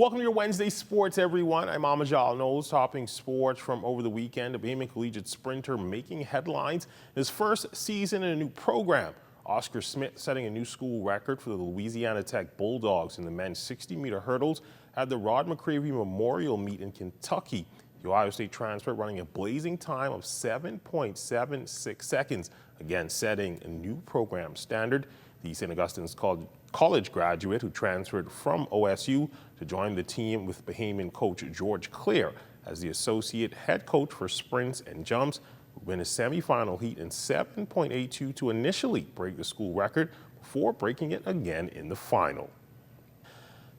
Welcome to your Wednesday Sports, everyone. I'm Amajal Knowles, topping sports from over the weekend. A Bahamian collegiate sprinter making headlines in his first season in a new program. Oscar Smith setting a new school record for the Louisiana Tech Bulldogs in the men's 60-meter hurdles at the Rod McCravey Memorial Meet in Kentucky. The Ohio State transfer running a blazing time of 7.76 seconds, again setting a new program standard. The St. Augustine's College graduate who transferred from OSU to join the team with Bahamian coach George Clare as the associate head coach for sprints and jumps, would win a semifinal heat in 7.82 to initially break the school record before breaking it again in the final.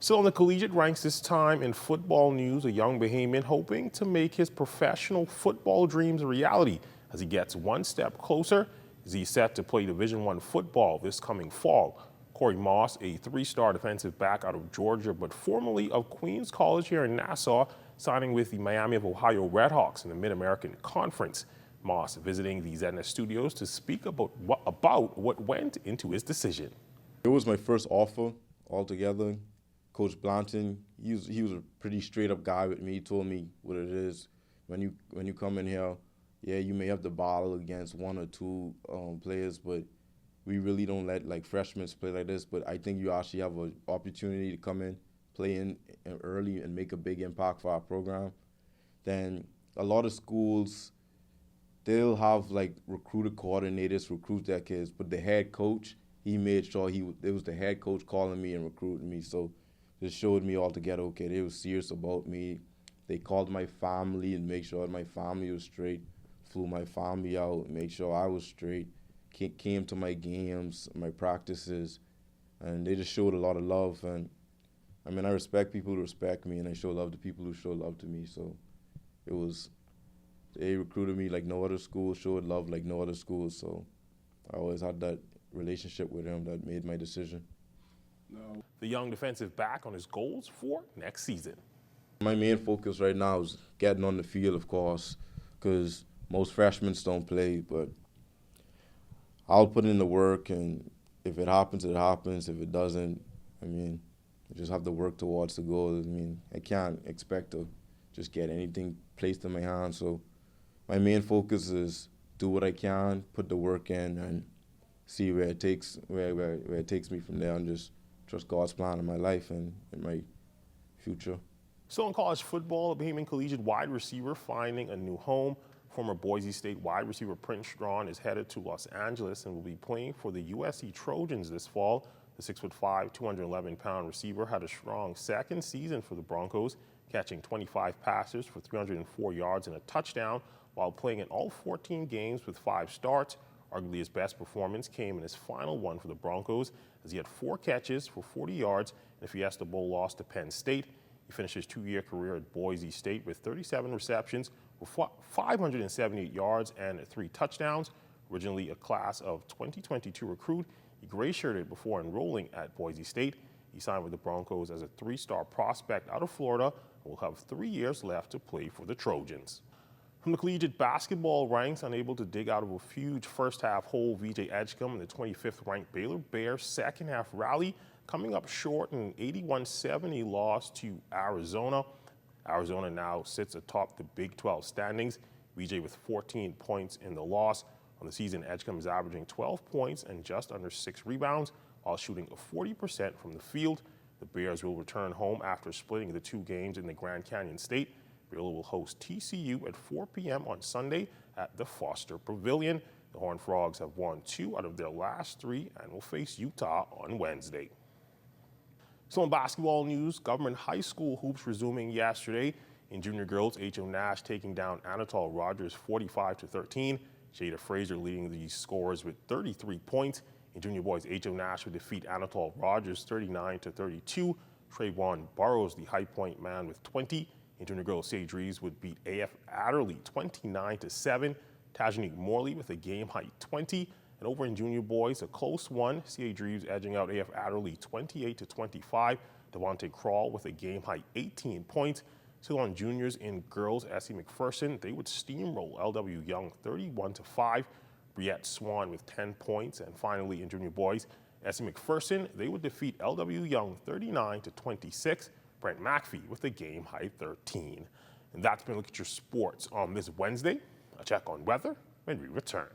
Still in the collegiate ranks this time in football news, a young Bahamian hoping to make his professional football dreams a reality as he gets one step closer. Is he set to play Division I football this coming fall? Corey Moss, a three-star defensive back out of Georgia, but formerly of Queens College here in Nassau, signing with the Miami of Ohio Redhawks in the Mid-American Conference. Moss visiting the ZNS studios to speak about what went into his decision. It was my first offer altogether. Coach Blanton, he was a pretty straight-up guy with me. He told me what it is. When you come in here, yeah, you may have to battle against one or two players, but we really don't let like freshmen play like this. But I think you actually have an opportunity to come in, play in early, and make a big impact for our program. Then a lot of schools, they'll have like recruiter coordinators recruit their kids, but the head coach, he made sure it was the head coach calling me and recruiting me. So this showed me altogether, okay, they were serious about me. They called my family and make sure my family was straight. Flew my family out, made sure I was straight, came to my games, my practices, and they just showed a lot of love. And I mean, I respect people who respect me, and I show love to people who show love to me. So they recruited me like no other school, showed love like no other school. So I always had that relationship with them that made my decision. The young defensive back on his goals for next season. My main focus right now is getting on the field, of course, because most freshmen don't play, but I'll put in the work, and if it happens, it happens. If it doesn't, I mean, I just have to work towards the goal. I mean, I can't expect to just get anything placed in my hands. So my main focus is do what I can, put the work in, and see where it takes me from there, and just trust God's plan in my life and in my future. Still in college football, a Bahamian collegiate wide receiver finding a new home. Former Boise State wide receiver Prince Strachan is headed to Los Angeles and will be playing for the USC Trojans this fall. The 6'5", 211-pound receiver had a strong second season for the Broncos, catching 25 passes for 304 yards and a touchdown while playing in all 14 games with 5 starts. Arguably his best performance came in his final one for the Broncos, as he had 4 catches for 40 yards in a Fiesta Bowl loss to Penn State. He finished his 2-year career at Boise State with 37 receptions for 578 yards and 3 touchdowns. Originally a class of 2022 recruit, he gray-shirted before enrolling at Boise State. He signed with the Broncos as a 3-star prospect out of Florida and will have 3 years left to play for the Trojans. From the collegiate basketball ranks, unable to dig out of a huge first-half hole, VJ Edgecombe and the 25th-ranked Baylor Bears second-half rally coming up short in an 81-70 loss to Arizona. Arizona now sits atop the Big 12 standings. VJ with 14 points in the loss. On the season, Edgecombe is averaging 12 points and just under 6 rebounds while shooting 40% from the field. The Bears will return home after splitting the 2 games in the Grand Canyon State. Baylor will host TCU at 4 p.m. on Sunday at the Foster Pavilion. The Horned Frogs have won 2 out of their last 3 and will face Utah on Wednesday. So in basketball news, government high school hoops resuming yesterday. In junior girls, H.O. Nash taking down Anatole Rogers 45-13. Jada Fraser leading the scores with 33 points. In junior boys, H.O. Nash would defeat Anatole Rogers 39-32. Trayvon Burrows, the High Point man, with 20. In junior girls, Sage Reeves would beat A.F. Adderley 29-7. Tajanique Morley with a game-high 20. And over in junior boys, a close one. C.A. Dreves edging out A.F. Adderley 28-25. Devontae Krall with a game-high 18 points. Still on juniors in girls, S.E. McPherson, they would steamroll L.W. Young 31-5. Briette Swan with 10 points. And finally in junior boys, S.E. McPherson, they would defeat L.W. Young 39-26. Brent McPhee with the game high 13. And that's been a look at your sports on this Wednesday. A check on weather when we return.